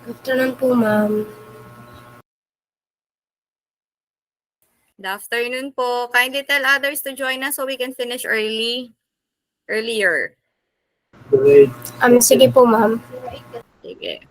Good afternoon po, ma'am. Good afternoon po. Kindly tell others to join us so we can finish earlier. Sige po, ma'am. Sige.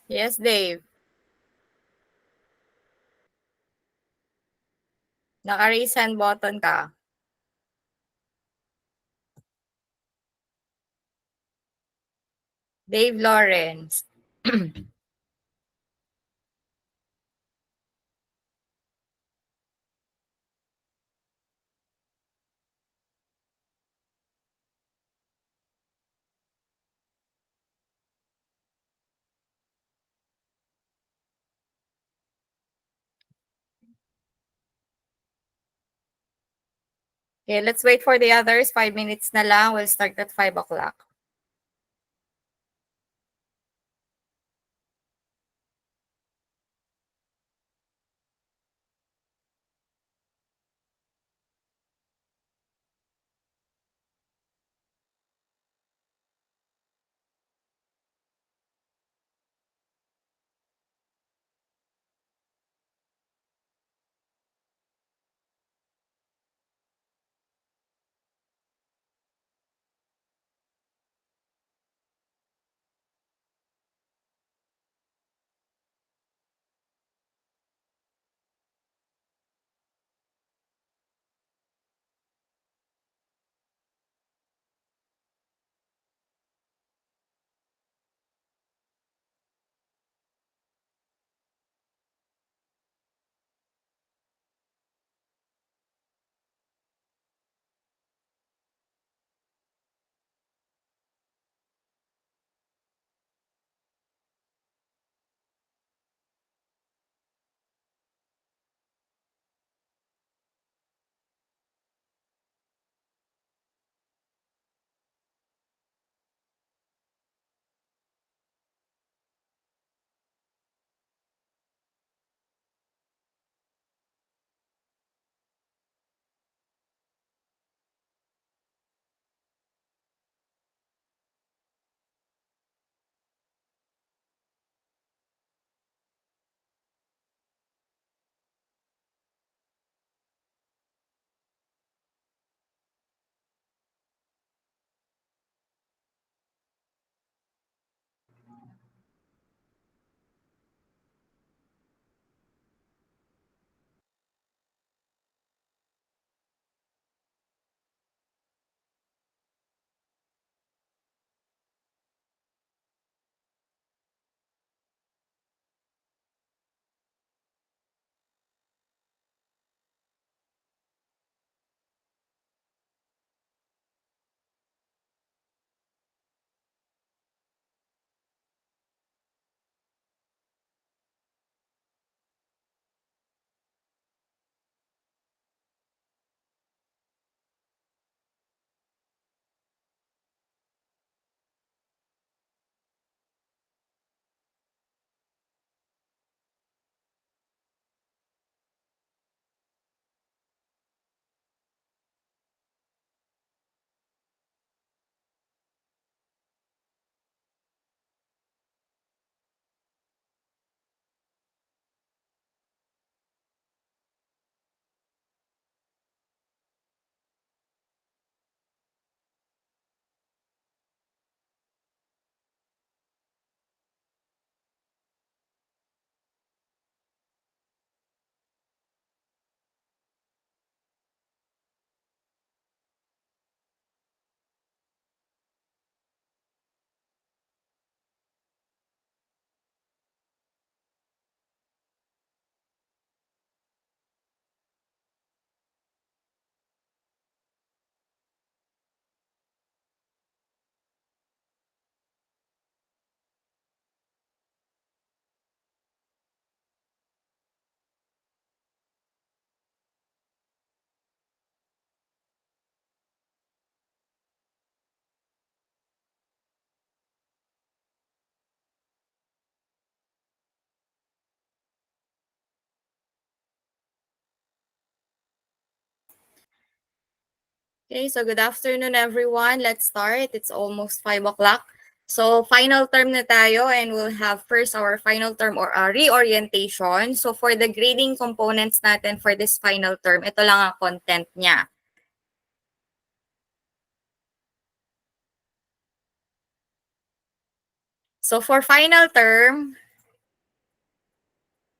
Yes, Dave. Naka-raise hand button ka. Dave Lawrence. Okay, let's wait for the others. 5 minutes na lang. We'll start at 5 o'clock. Okay, so good afternoon everyone. Let's start. It's almost 5 o'clock. So final term na tayo and we'll have first our final term or reorientation. So for the grading components natin for this final term, ito lang ang content niya. So for final term,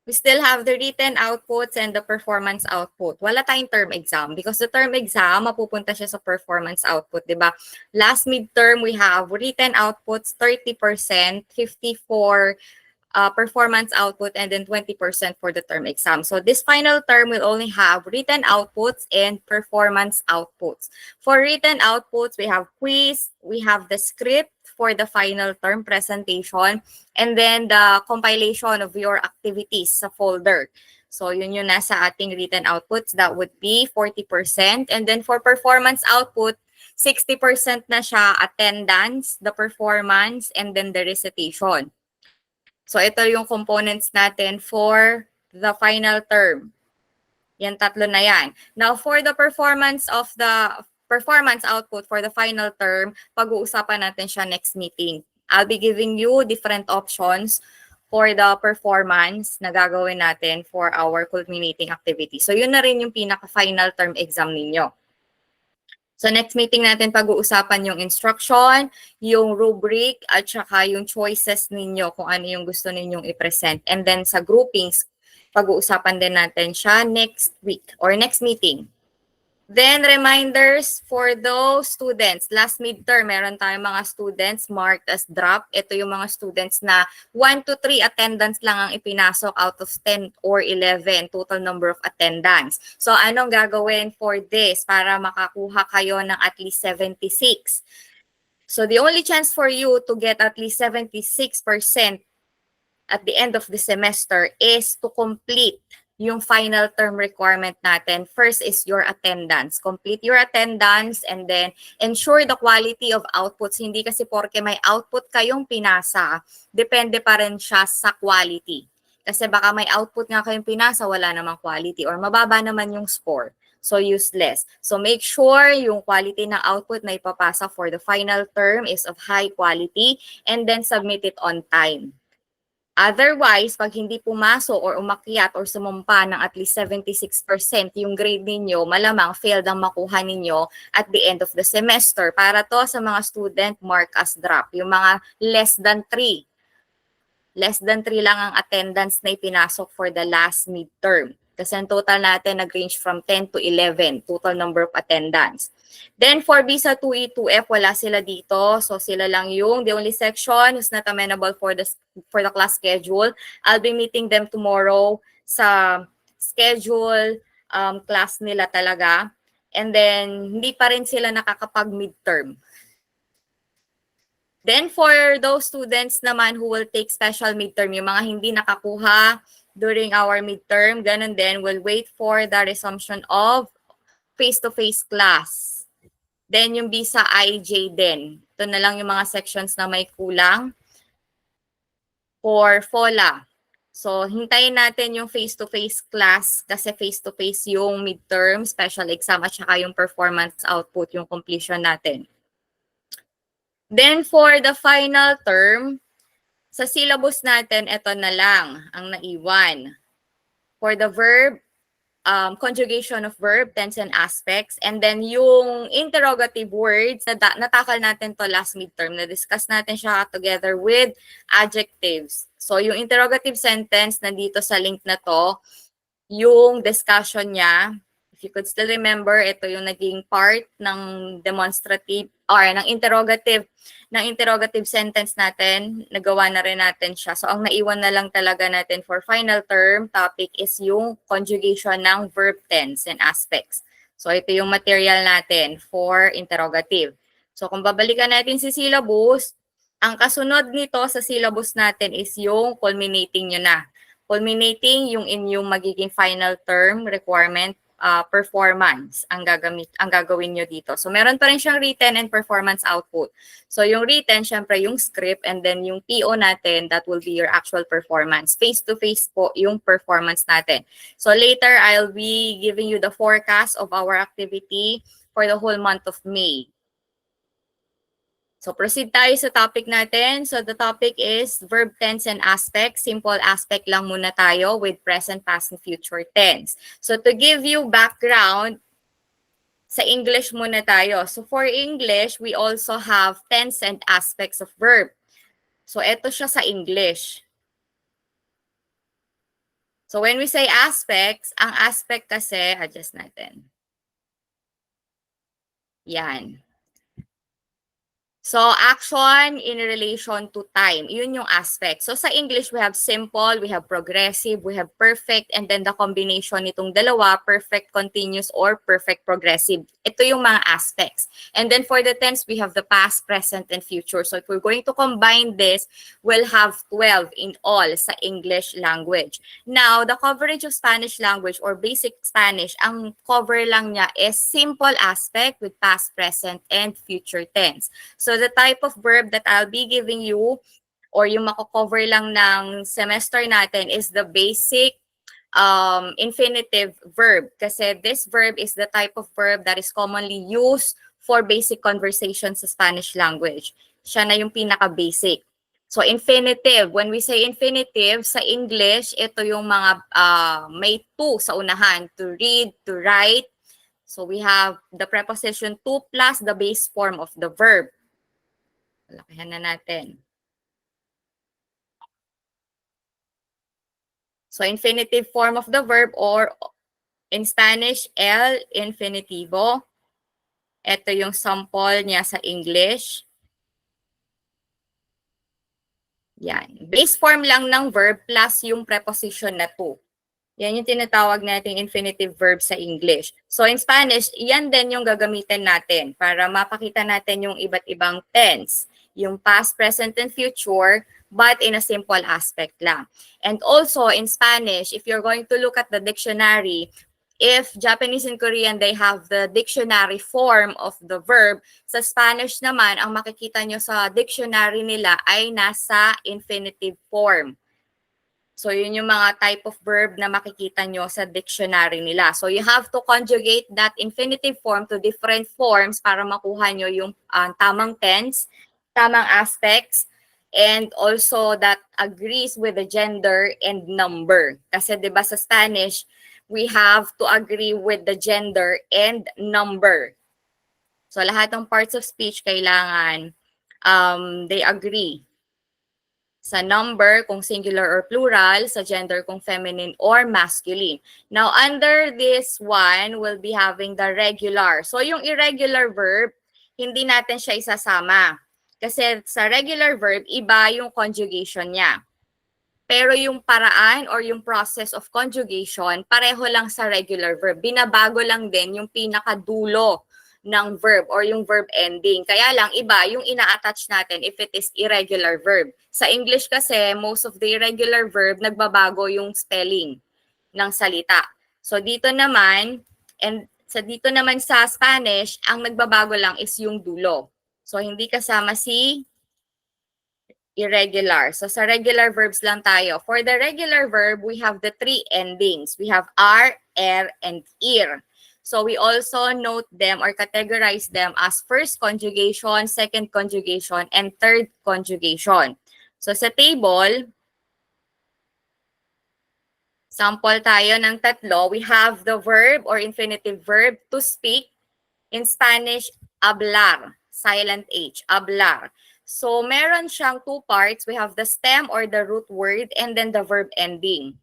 we still have the written outputs and the performance output. Wala tayong term exam because the term exam, mapupunta siya sa performance output, di ba? Last midterm, we have written outputs 30%, 54 performance output, and then 20% for the term exam. So this final term will only have written outputs and performance outputs. For written outputs, we have quiz, we have the script for the final term presentation, and then the compilation of your activities sa folder. So yun yung nasa ating written outputs, that would be 40%. And then for performance output, 60% na siya attendance, the performance, and then the recitation. So ito yung components natin for the final term. Yan, tatlo na yan. Now, for the performance output for the final term, pag-uusapan natin siya next meeting. I'll be giving you different options for the performance na gagawin natin for our culminating activity. So yun na rin yung pinaka-final term exam ninyo. So next meeting natin pag-uusapan yung instruction, yung rubric, at saka yung choices ninyo kung ano yung gusto ninyong i-present. And then sa groupings, pag-uusapan din natin siya next week or next meeting. Then reminders for those students. Last midterm, meron tayong mga students marked as drop. Ito yung mga students na 1 to 3 attendance lang ang ipinasok out of 10 or 11 total number of attendance. So anong gagawin for this para makakuha kayo ng at least 76? So the only chance for you to get at least 76% at the end of the semester is to complete yung final term requirement natin. First is your attendance. Complete your attendance and then ensure the quality of outputs. Hindi kasi porke may output kayong pinasa, depende pa rin siya sa quality. Kasi baka may output nga kayong pinasa, wala namang quality or mababa naman yung score. So useless. So make sure yung quality ng output na ipapasa for the final term is of high quality and then submit it on time. Otherwise, pag hindi pumasok or umakyat or sumumpa ng at least 76% yung grade ninyo, malamang failed ang makuha ninyo at the end of the semester. Para to sa mga student mark as drop, yung mga less than 3. Less than 3 lang ang attendance na ipinasok for the last midterm. Kasi ang total natin nag-range from 10 to 11, total number of attendance. Then for visa 2E, 2F, wala sila dito. So sila lang yung the only section who's not amenable for the class schedule. I'll be meeting them tomorrow sa schedule class nila talaga. And then hindi pa rin sila nakakapag-midterm. Then for those students naman who will take special midterm, yung mga hindi nakakuha during our midterm, ganun din, will wait for the resumption of face-to-face class. Then yung visa IJ din. Ito na lang yung mga sections na may kulang for FOLA. So hintayin natin yung face-to-face class kasi face-to-face yung midterm, special exam at saka yung performance output, yung completion natin. Then for the final term, sa syllabus natin, ito na lang ang naiwan. For the verb, conjugation of verb, tense and aspects, and then yung interrogative words, natakal natin to last midterm, na-discuss natin siya together with adjectives. So yung interrogative sentence, nandito sa link na to, yung discussion niya, if you could still remember, ito yung naging part ng demonstrative or ng interrogative sentence natin, nagawa na rin natin siya. So ang naiwan na lang talaga natin for final term topic is yung conjugation ng verb tense and aspects. So ito yung material natin for interrogative. So kung babalikan natin si syllabus, ang kasunod nito sa syllabus natin is yung culminating nyo na. Culminating yung inyong magiging final term requirement performance ang gagawin nyo dito. So meron pa rin siyang written and performance output. So yung written, syempre yung script, and then yung PO natin, that will be your actual performance. Face-to-face po yung performance natin. So later, I'll be giving you the forecast of our activity for the whole month of May. So proceed tayo sa topic natin. So the topic is verb tense and aspects. Simple aspect lang muna tayo with present, past, and future tense. So to give you background, sa English muna tayo. So for English, we also have tense and aspects of verb. So ito siya sa English. So when we say aspects, ang aspect kasi, adjust natin. Yan. So, action in relation to time. Yun yung aspect. So, sa English, we have simple, we have progressive, we have perfect, and then the combination nitong dalawa, perfect continuous or perfect progressive. Ito yung mga aspects. And then for the tense, we have the past, present, and future. So, if we're going to combine this, we'll have 12 in all sa English language. Now, the coverage of Spanish language or basic Spanish, ang cover lang niya is simple aspect with past, present, and future tense. So the type of verb that I'll be giving you or yung mako-cover lang ng semester natin is the basic infinitive verb. Kasi this verb is the type of verb that is commonly used for basic conversation sa Spanish language. Siya na yung pinaka-basic. So infinitive, when we say infinitive, sa English, ito yung mga may to sa unahan, to read, to write. So we have the preposition to plus the base form of the verb. Lakihan na natin. So, infinitive form of the verb or in Spanish, el infinitivo. Ito yung sample niya sa English. Yan. Base form lang ng verb plus yung preposition na to. Yan yung tinatawag nating infinitive verb sa English. So, in Spanish, yan din yung gagamitin natin para mapakita natin yung iba't ibang tense. Yung past, present, and future, but in a simple aspect lang. And also, in Spanish, if you're going to look at the dictionary, if Japanese and Korean, they have the dictionary form of the verb, sa Spanish naman, ang makikita nyo sa dictionary nila ay nasa infinitive form. So, yun yung mga type of verb na makikita nyo sa dictionary nila. So, you have to conjugate that infinitive form to different forms para makuha nyo yung tamang tense, tamang aspects, and also that agrees with the gender and number. Kasi 'di ba sa Spanish, we have to agree with the gender and number. So, lahat ng parts of speech kailangan they agree sa number kung singular or plural, sa gender kung feminine or masculine. Now, under this one, we'll be having the regular. So, yung irregular verb, hindi natin siya isasama. Kasi sa regular verb, iba yung conjugation niya. Pero yung paraan or yung process of conjugation, pareho lang sa regular verb. Binabago lang din yung pinakadulo ng verb or yung verb ending. Kaya lang, iba yung ina-attach natin if it is irregular verb. Sa English kasi, most of the irregular verb, nagbabago yung spelling ng salita. So dito naman, dito naman sa Spanish, ang nagbabago lang is yung dulo. So hindi kasama si irregular. So sa regular verbs lang tayo. For the regular verb, we have the three endings. We have R, and ear. So we also note them or categorize them as first conjugation, second conjugation, and third conjugation. So sa table, sample tayo ng tatlo. We have the verb or infinitive verb to speak. In Spanish, hablar. Silent H, hablar. So meron siyang two parts. We have the stem or the root word and then the verb ending.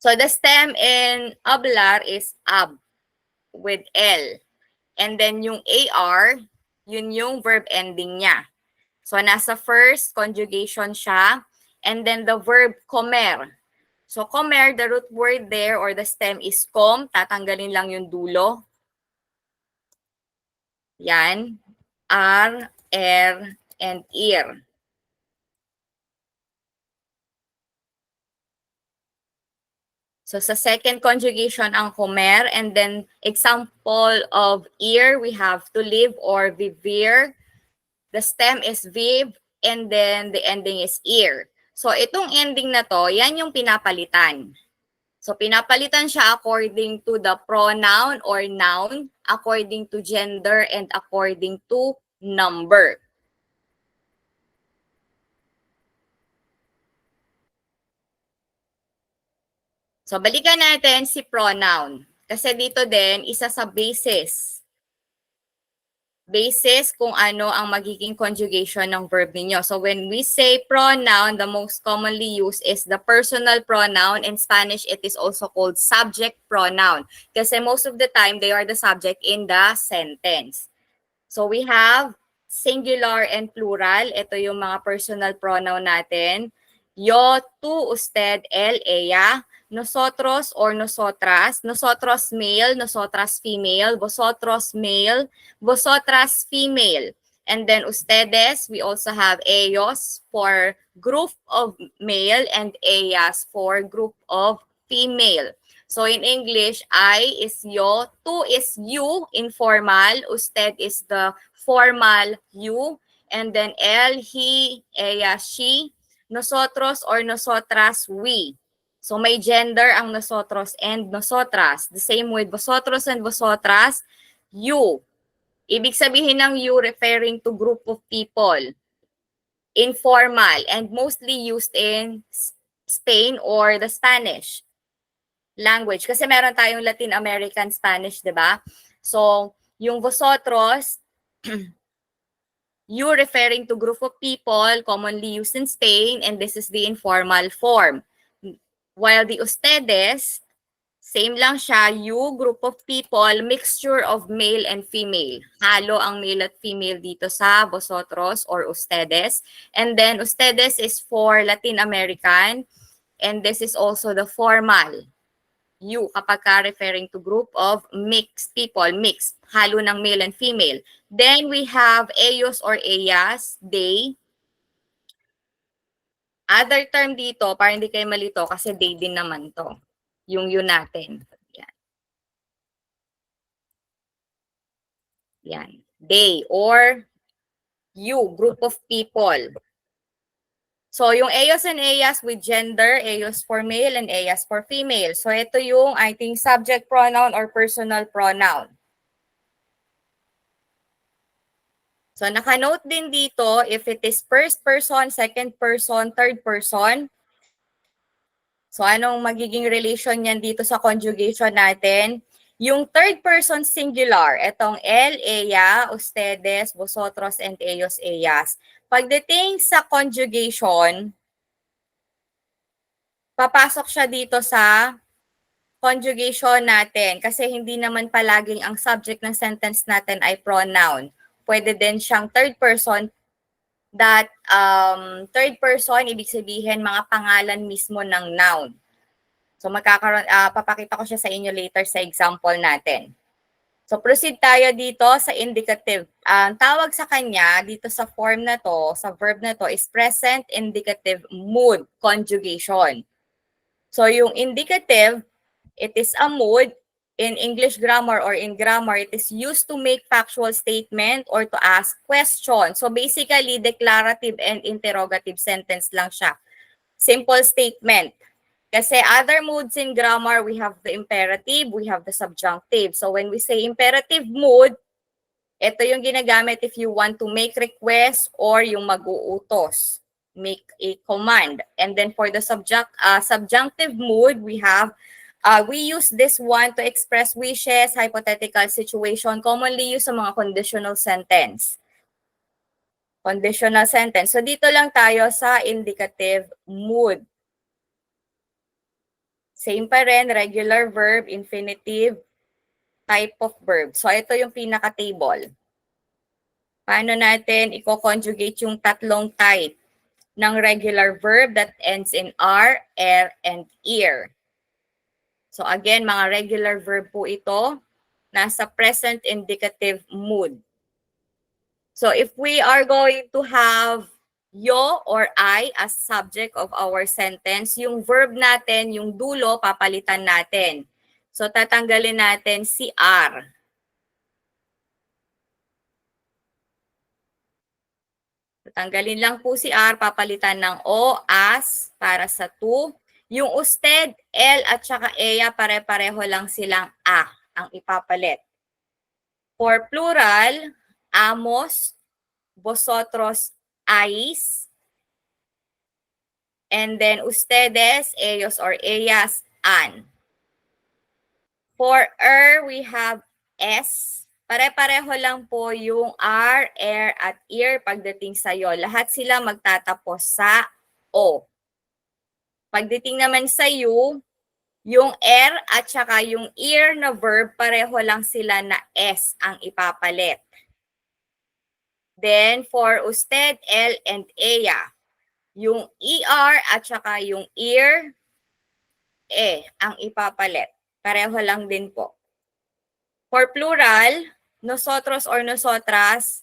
So the stem in hablar is ab with L. And then yung AR, yun yung verb ending niya. So nasa first conjugation siya. And then the verb comer. So comer, the root word there or the stem is com. Tatanggalin lang yung dulo. Yan. R, and ear. So sa second conjugation ang comer, and then example of ear, we have to live or vivir. The stem is viv, and then the ending is ear. So itong ending na to, yan yung pinapalitan. So pinapalitan siya according to the pronoun or noun, according to gender, and according to number. So, balikan natin si pronoun. Kasi dito din, isa sa basis basis kung ano ang magiging conjugation ng verb ninyo. So when we say pronoun, the most commonly used is the personal pronoun. In Spanish, it is also called subject pronoun. Kasi most of the time, they are the subject in the sentence. So we have singular and plural. Ito yung mga personal pronoun natin. Yo, tú, usted, él, ella, nosotros or nosotras, nosotros male, nosotras female, vosotros male, vosotras female. And then ustedes, we also have ellos for group of male and ellas for group of female. So in English, I is yo, tú is you, informal, usted is the formal you, and then él, he, ella, she, nosotros or nosotras, we. So may gender ang nosotros and nosotras. The same with vosotros and vosotras, you. Ibig sabihin ng you referring to group of people. Informal and mostly used in Spain or the Spanish language. Kasi meron tayong Latin American Spanish, di ba? So, yung vosotros, you referring to group of people commonly used in Spain, and this is the informal form. While the ustedes, same lang siya, you, group of people, mixture of male and female. Halo ang male at female dito sa vosotros or ustedes. And then ustedes is for Latin American, and this is also the formal. You, kapag ka referring to group of mixed people, mixed, halo ng male and female. Then we have ellos or ellas, they. Other term dito, para hindi kayo malito, kasi they din naman to. Yung you natin. Yan. Yan. They or you, group of people. So, yung ellos and ellas with gender, ellos for male and ellas for female. So, ito yung ating subject pronoun or personal pronoun. So, naka-note din dito, if it is first person, second person, third person. So, anong magiging relation niyan dito sa conjugation natin? Yung third person singular, itong él, ella, ustedes, vosotros, and ellos, ellas. Pagdating sa conjugation, papasok siya dito sa conjugation natin kasi hindi naman palaging ang subject ng sentence natin ay pronoun. Pwede din siyang third person that third person, ibig sabihin mga pangalan mismo ng noun. So magkakaroon, papakita ko siya sa inyo later sa example natin. So proceed tayo dito sa indicative. Ang tawag sa kanya dito sa form na to, sa verb na to is present indicative mood conjugation. So yung indicative, it is a mood. In English grammar or in grammar, it is used to make factual statement or to ask question. So basically, declarative and interrogative sentence lang siya. Simple statement. Kasi other moods in grammar, we have the imperative, we have the subjunctive. So when we say imperative mood, ito yung ginagamit if you want to make request or yung mag-uutos, make a command. And then for the subjunctive mood, we have we use this one to express wishes, hypothetical situation, commonly used sa mga conditional sentence. Conditional sentence. So dito lang tayo sa indicative mood. Same pa rin, regular verb, infinitive, type of verb. So ito yung pinaka-table. Paano natin i-conjugate yung tatlong type ng regular verb that ends in R, er, and ear. So again, mga regular verb po ito, nasa present indicative mood. So if we are going to have yo or I as subject of our sentence, yung verb natin, yung dulo, papalitan natin. So tatanggalin natin si R. Tatanggalin lang po si R, papalitan ng O, as, para sa to. Yung usted, el, at saka ella, pare-pareho lang silang a ang ipapalit. For plural, amos, vosotros, ais, and then ustedes, ellos or ellas, an. For we have es, Pare-pareho lang po yung R, air, at ear pagdating sa'yo. Lahat sila magtatapos sa O. Pagdating naman sa you, yung air at saka yung ear na verb, pareho lang sila na S ang ipapalit. Then, for usted, L, and ea, yung ER at saka yung ear, ang ipapalit. Pareho lang din po. For plural, nosotros or nosotras,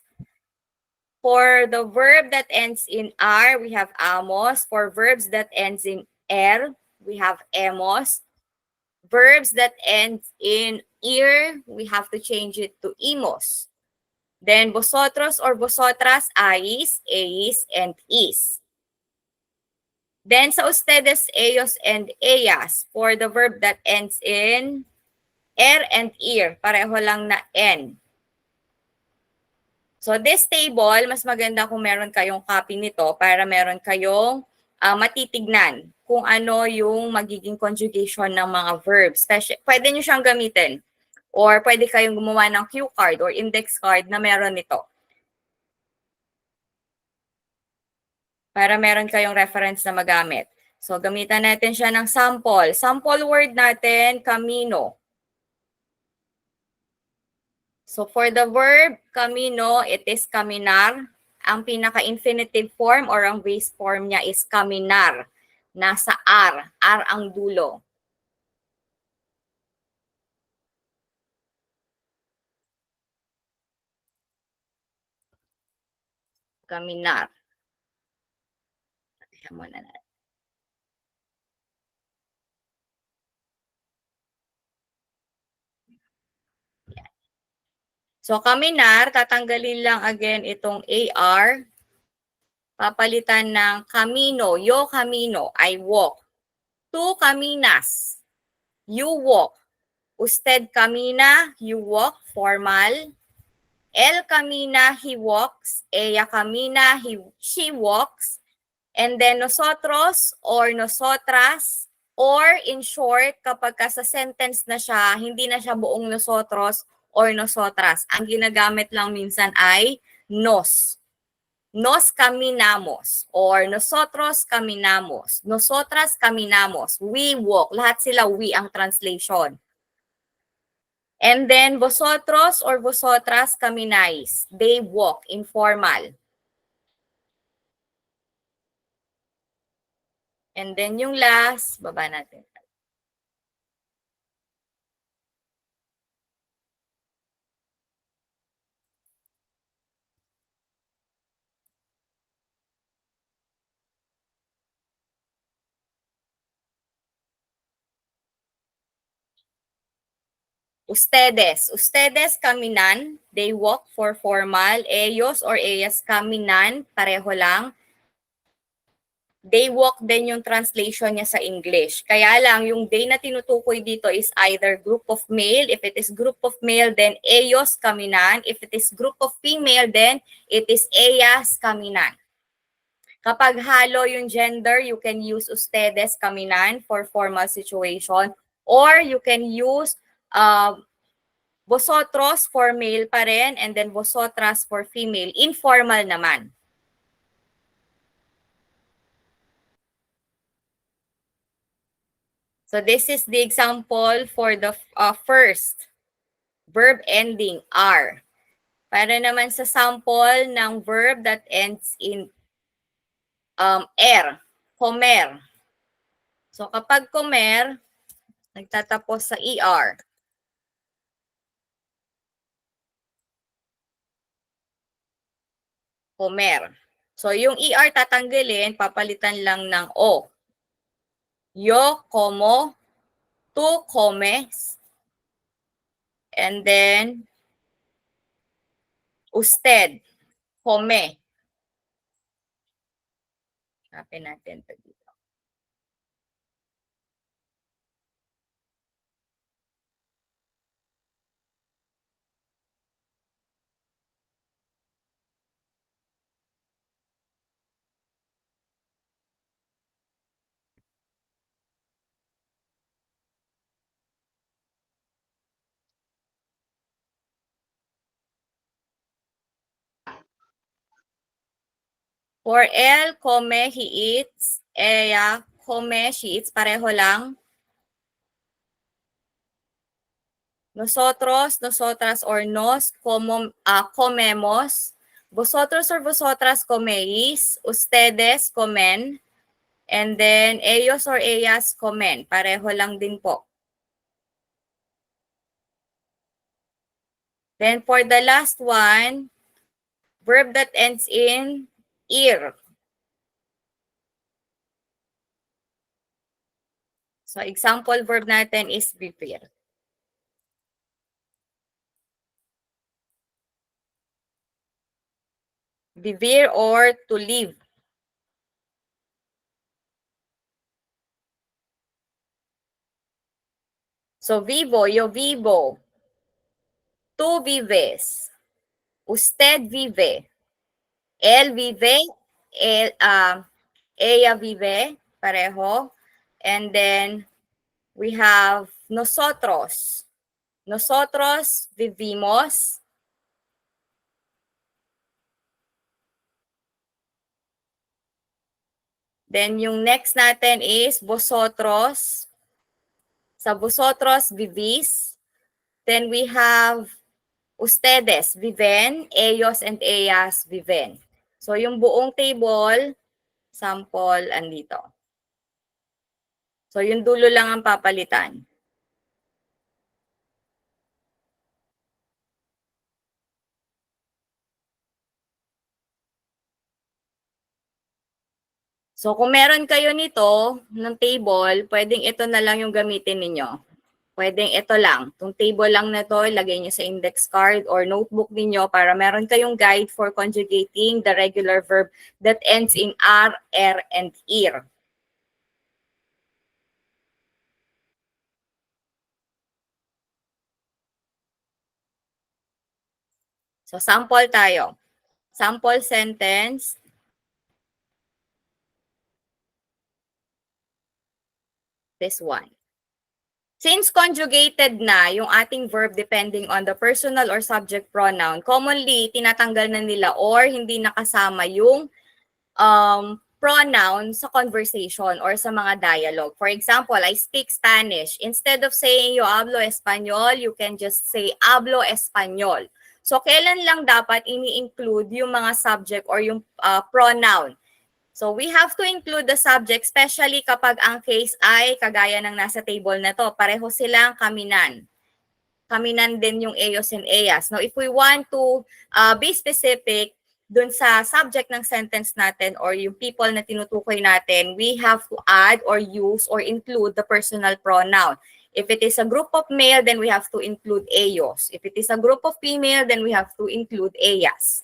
for the verb that ends in R, we have amos. For verbs that ends in er, we have emos. Verbs that ends in ear, we have to change it to imos. Then vosotros or vosotras, ais, eis, and is. Then sa ustedes, ellos, and ellas, for the verb that ends in er and ear, pareho lang na n. So this table, mas maganda kung meron kayong copy nito para meron kayong matitignan kung ano yung magiging conjugation ng mga verbs. Pwede nyo siyang gamitin or pwede kayong gumawa ng cue card or index card na meron nito. Para meron kayong reference na magamit. So gamitan natin siya ng sample. Sample word natin, camino. So for the verb camino, it is caminar. Ang pinaka-infinitive form or ang base form niya is caminar. Nasa R. R ang dulo. Caminar. Ayan muna natin. So caminar, tatanggalin lang again itong AR. Papalitan ng camino. Yo camino, I walk. Tu caminas, you walk. Usted camina, you walk, formal. Él camina, he walks. Ella camina, she walks. And then nosotros or nosotras, or in short, kapag sa sentence na siya, hindi na siya buong nosotros or nosotras. Ang ginagamit lang minsan ay nos. Nos caminamos or nosotros caminamos. Nosotras caminamos. We walk. Lahat sila we ang translation. And then vosotros or vosotras camináis. They walk, informal. And then yung last, baba natin. Ustedes. Ustedes caminan. They walk for formal. Ellos or ellas caminan. Pareho lang. They walk din yung translation niya sa English. Kaya lang, yung they na tinutukoy dito is either group of male. If it is group of male, then ellos caminan. If it is group of female, then it is ellas caminan. Kapag halo yung gender, you can use ustedes caminan for formal situation. Or you can use vosotros for male pa rin, and then vosotras for female. Informal naman. So this is the example for the first verb ending R. Para naman sa sample ng verb that ends in er, comer. So kapag comer, nagtatapos sa ER. Comer. So yung ER tatanggalin, papalitan lang ng O. Yo como, tú comes, and then usted, come. Hanapin natin ito dito. For L, come, he eats. Ella, come, she eats. Pareho lang. Nosotros, nosotras, or nos, comemos. Vosotros or vosotras coméis. Ustedes comen. And then, ellos or ellas comen. Pareho lang din po. Then, for the last one, verb that ends in ir. So, example verb natin is vivir. Vivir or to live. So, vivo, yo vivo. Tú vives. Usted vive. Él vive. Ella vive. Parejo. And then, we have nosotros. Nosotros vivimos. Then, yung next natin is vosotros. Sa vosotros vivís. Then, we have ustedes viven, ellos and ellas viven. So, yung buong table, sample, andito. So, yung dulo lang ang papalitan. So, kung meron kayo nito, ng table, pwedeng ito na lang yung gamitin ninyo. Pwedeng ito lang. Itong table lang na to, ilagay nyo sa index card or notebook ninyo para meron kayong guide for conjugating the regular verb that ends in R, R, and IR. So, sample tayo. Sample sentence. This one. Since conjugated na yung ating verb depending on the personal or subject pronoun, commonly tinatanggal na nila or hindi nakasama yung pronoun sa conversation or sa mga dialogue. For example, I speak Spanish. Instead of saying yo hablo español, you can just say hablo español. So, kailan lang dapat ini-include yung mga subject or yung pronoun? So, we have to include the subject, especially kapag ang case ay kagaya ng nasa table na to. Pareho silang kaminan. Kaminan din yung ellos and ellas. Now, if we want to be specific dun sa subject ng sentence natin or yung people na tinutukoy natin, we have to add or use or include the personal pronoun. If it is a group of male, then we have to include ellos. If it is a group of female, then we have to include ellas.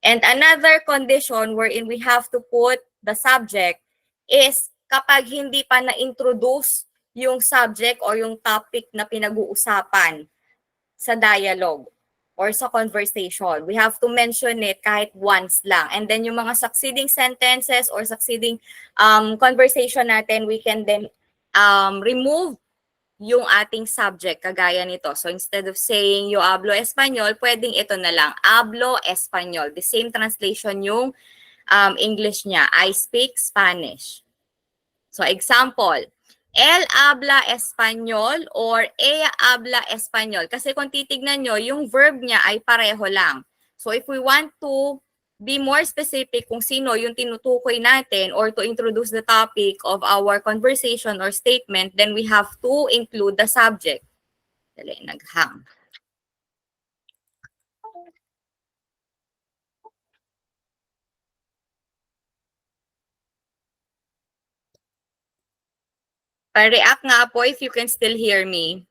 And another condition wherein we have to put the subject is kapag hindi pa na-introduce yung subject or yung topic na pinag-uusapan sa dialogue or sa conversation. We have to mention it kahit once lang. And then yung mga succeeding sentences or succeeding conversation natin, we can then remove yung ating subject, kagaya nito. So, instead of saying, yo hablo español, pwedeng ito na lang, hablo español. The same translation yung English niya, I speak Spanish. So, example, él habla español or ella habla español. Kasi kung titignan nyo, yung verb niya ay pareho lang. So, if we want to be more specific kung sino yung tinutukoy natin or to introduce the topic of our conversation or statement, then we have to include the subject. Dali, naghang. Pa-react nga po if you can still hear me.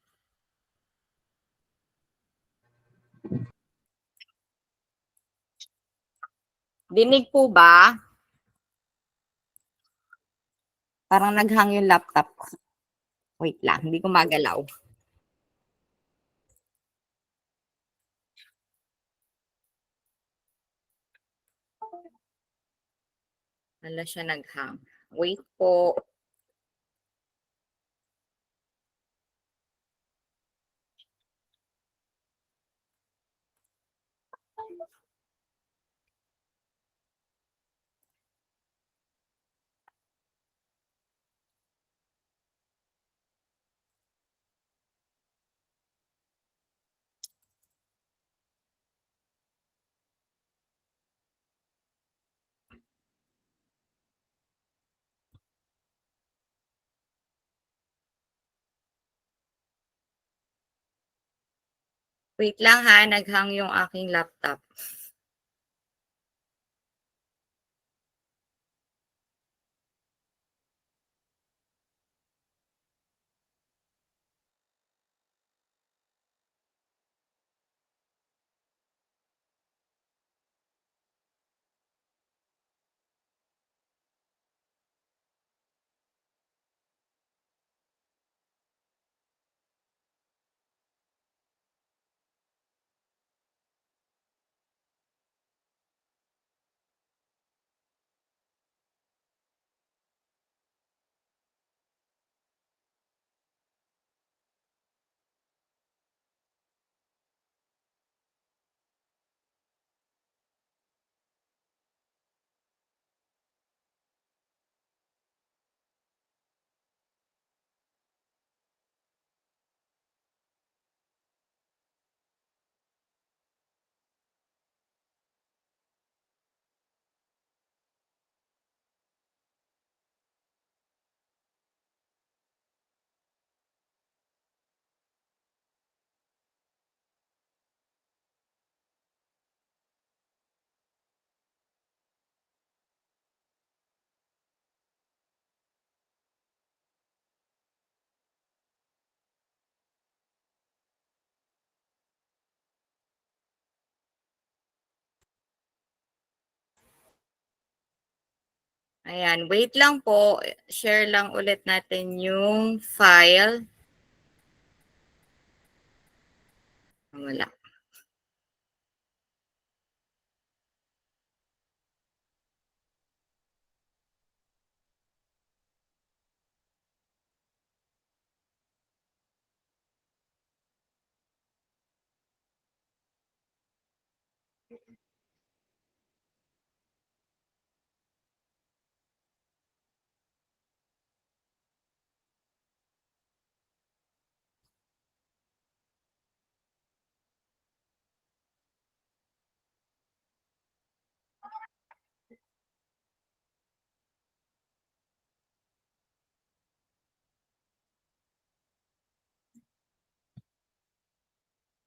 Dinig po ba? Parang naghang yung laptop ko. Wait lang, hindi ko magalaw. Wala siya naghang. Wait po. Wait lang ha, naghang yung aking laptop. Ayan, wait lang po. Share lang ulit natin yung file. Wala.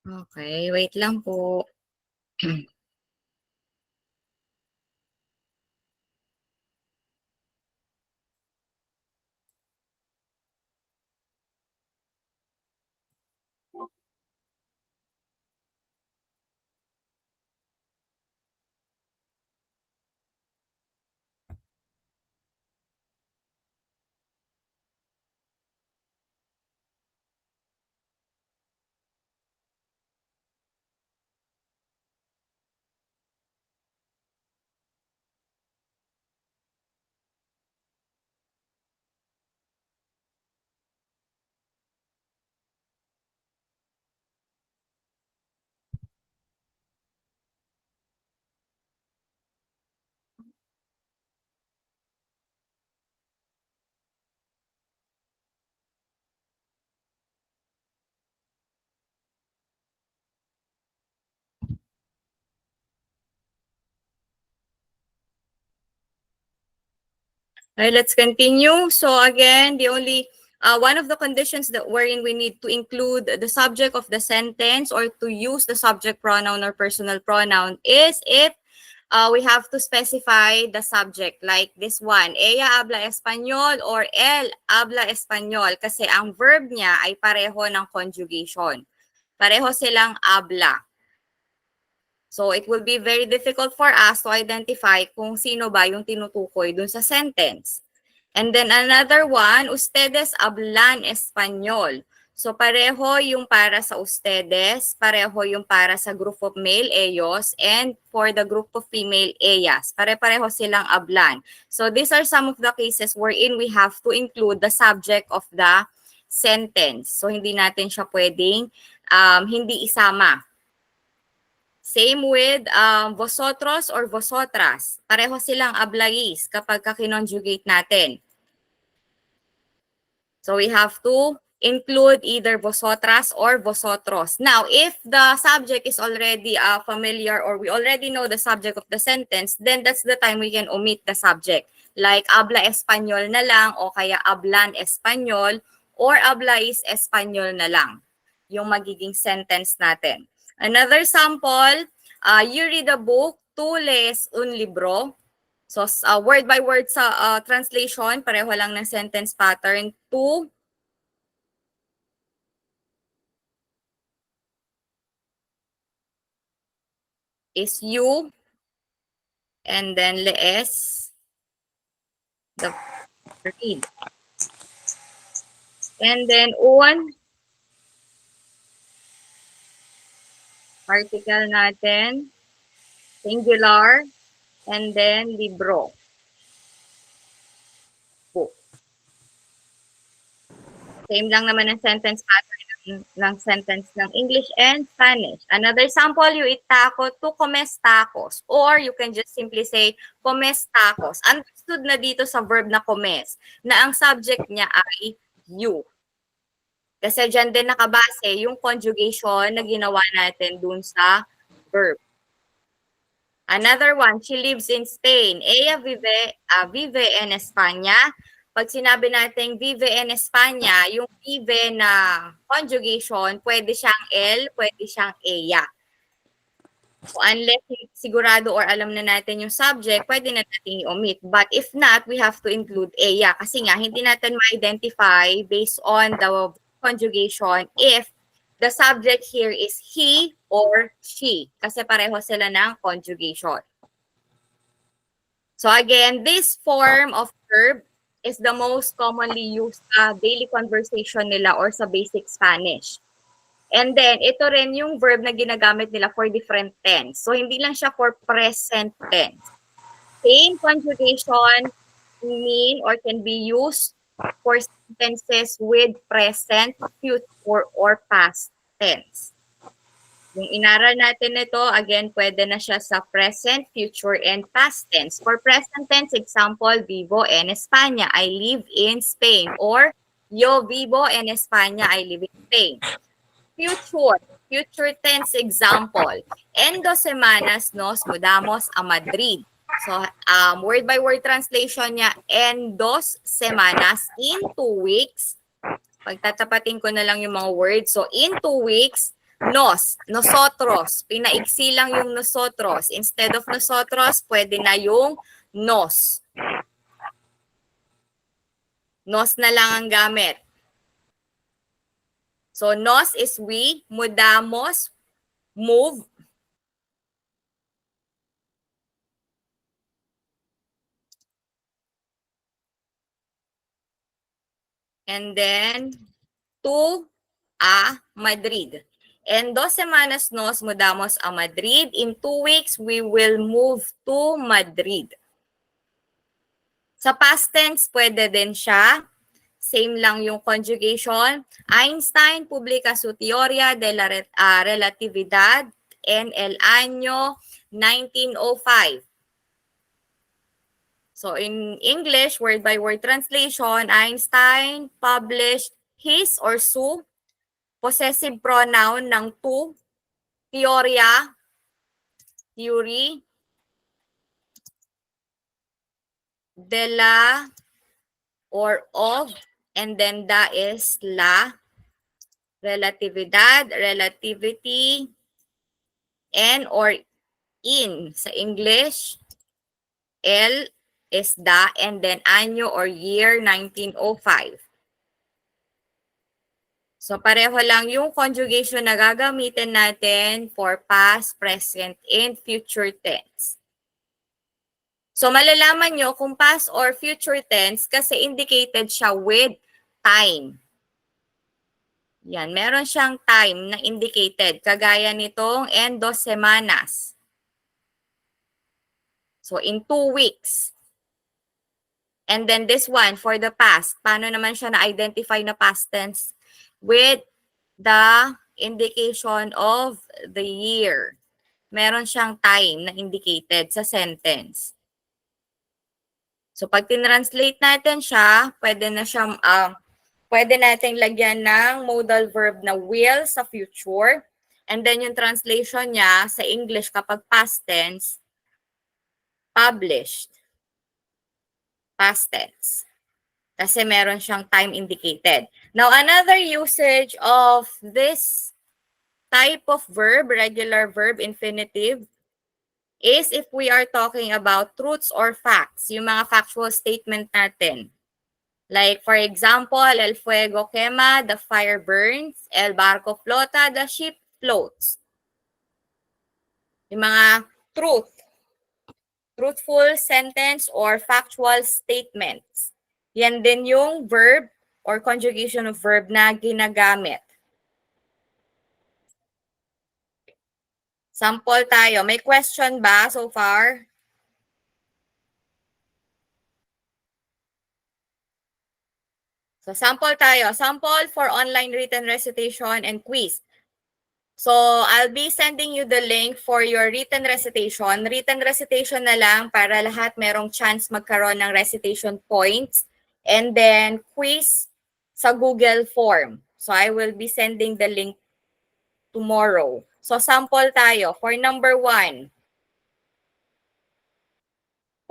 Okay, wait lang po. Okay, let's continue. So again, the only one of the conditions that wherein we need to include the subject of the sentence or to use the subject pronoun or personal pronoun is if we have to specify the subject like this one. Ella habla español or él habla español kasi ang verb niya ay pareho ng conjugation. Pareho silang habla. So it will be very difficult for us to identify kung sino ba yung tinutukoy dun sa sentence. And then another one, ustedes hablan español. So pareho yung para sa ustedes, pareho yung para sa group of male, ellos, and for the group of female, ellas. Pare-pareho silang hablan. So these are some of the cases wherein we have to include the subject of the sentence. So hindi natin siya pwedeng hindi isama. Same with vosotros or vosotras. Pareho silang hablayis kapag kinonjugate natin. So we have to include either vosotras or vosotros. Now, if the subject is already familiar or we already know the subject of the sentence, then that's the time we can omit the subject. Like habla español na lang o kaya hablan español or hablais español na lang yung magiging sentence natin. Another sample, you read a book, tú lees un libro. So, word by word sa translation, pareho lang ng sentence pattern. Tú is you, and then lees, the read. And then un, article natin, singular, and then libro, book. Same lang naman ang sentence pattern ng sentence ng English and Spanish. Another sample, you eat taco, tú comes tacos. Or you can just simply say, comes tacos. Understood na dito sa verb na comes, na ang subject niya ay you. Kasi dyan din nakabase yung conjugation na ginawa natin dun sa verb. Another one, she lives in Spain. Ella vive en España. Pag sinabi natin vive en España, yung vive na conjugation, pwede siyang el, pwede siyang ella. So unless sigurado or alam na natin yung subject, pwede na natin i-omit. But if not, we have to include ella. Kasi nga, hindi natin ma-identify based on the conjugation if the subject here is he or she. Kasi pareho sila ng conjugation. So again, this form of verb is the most commonly used sa daily conversation nila or sa basic Spanish. And then, ito rin yung verb na ginagamit nila for different tense. So, hindi lang siya for present tense. Same conjugation mean or can be used for sentences with present, future, or past tense. Yung inaral natin nito, again, pwede na siya sa present, future, and past tense. For present tense, example, vivo en España, I live in Spain. Or, yo vivo en España, I live in Spain. Future tense example, en 2 semanas nos mudamos a Madrid. So, word by word translation niya, en 2 semanas, in 2 weeks. Pagtatapatin ko na lang yung mga words. So, in 2 weeks, nosotros. Pinaiksi lang yung nosotros. Instead of nosotros, pwede na yung nos. Nos na lang ang gamit. So, nos is we, mudamos, move. And then, to Madrid. En 2 semanas nos mudamos a Madrid. In 2 weeks, we will move to Madrid. Sa past tense, pwede din siya. Same lang yung conjugation. Einstein publica su teoría de la relatividad en el año 1905. So in English, word by word translation, Einstein published his or su possessive pronoun ng tu, teorya, theory, de la, or of, and then da is la, relatividad, relativity, and or in. Sa English, el is da, and then año or year 1905. So pareho lang yung conjugation na gagamitin natin for past, present, and future tense. So malalaman nyo kung past or future tense kasi indicated siya with time. Yan, meron siyang time na indicated. Kagaya nitong en 2 semanas. So in 2 weeks. And then this one for the past. Paano naman siya na-identify na past tense? With the indication of the year. Meron siyang time na indicated sa sentence. So pag tinranslate natin siya, pwede na siyang pwede nating lagyan ng modal verb na will sa future. And then yung translation niya sa English kapag past tense, published. Past tense. Kasi meron siyang time indicated. Now, another usage of this type of verb, regular verb, infinitive, is if we are talking about truths or facts, yung mga factual statement natin. Like, for example, el fuego quema, the fire burns, el barco flota, the ship floats. Yung mga truthful sentence or factual statements. Yan din yung verb or conjugation of verb na ginagamit. Sample tayo. May question ba so far? So, sample tayo. Sample for online written recitation and quiz. So, I'll be sending you the link for your written recitation. Written recitation na lang para lahat merong chance magkaroon ng recitation points. And then, quiz sa Google form. So, I will be sending the link tomorrow. So, sample tayo. For number 1.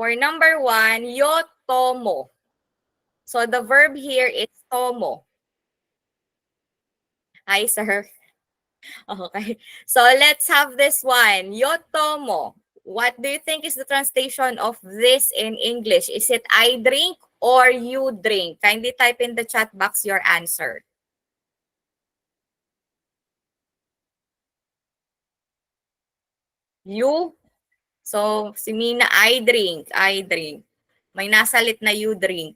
For number 1, yo tomo. So, the verb here is tomo. Hi, sir. Okay. So, let's have this one. Yo tomo. What do you think is the translation of this in English? Is it I drink or you drink? Kindly type in the chat box your answer. You? So, si Mina, I drink. I drink. May nasalit na you drink.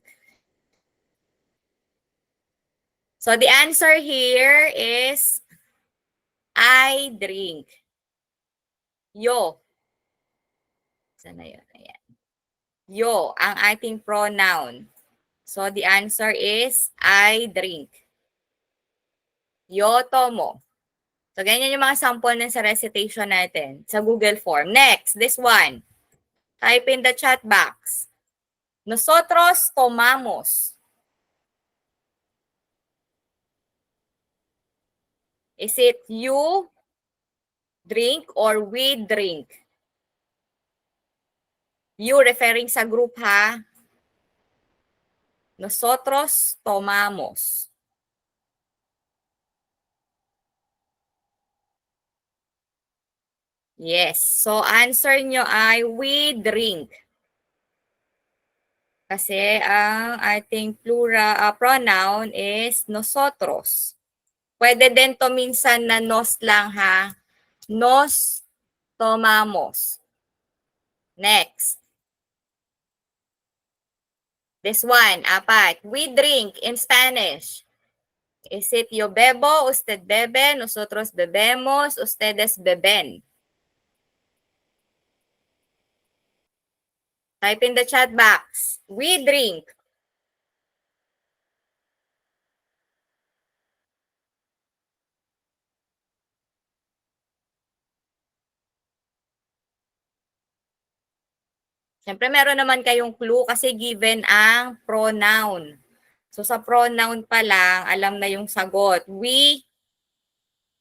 So, the answer here is I drink. Yo. Sana yun? Ayan. Yo, ang ating pronoun. So, the answer is I drink. Yo tomo. So, ganyan yung mga sample ng sa recitation natin sa Google form. Next, this one. Type in the chat box. Nosotros tomamos. Is it you drink or we drink? You referring sa group ha? Nosotros tomamos. Yes. So, answer nyo ay we drink. Kasi ang ating plural pronoun is nosotros. Pwede din to minsan na nos lang ha. Nos tomamos. Next. This one, 4. We drink in Spanish. Is it yo bebo, usted bebe, nosotros bebemos, ustedes beben? Type in the chat box. We drink. Siyempre, meron naman kayong clue kasi given ang pronoun. So, sa pronoun pa lang, alam na yung sagot. We,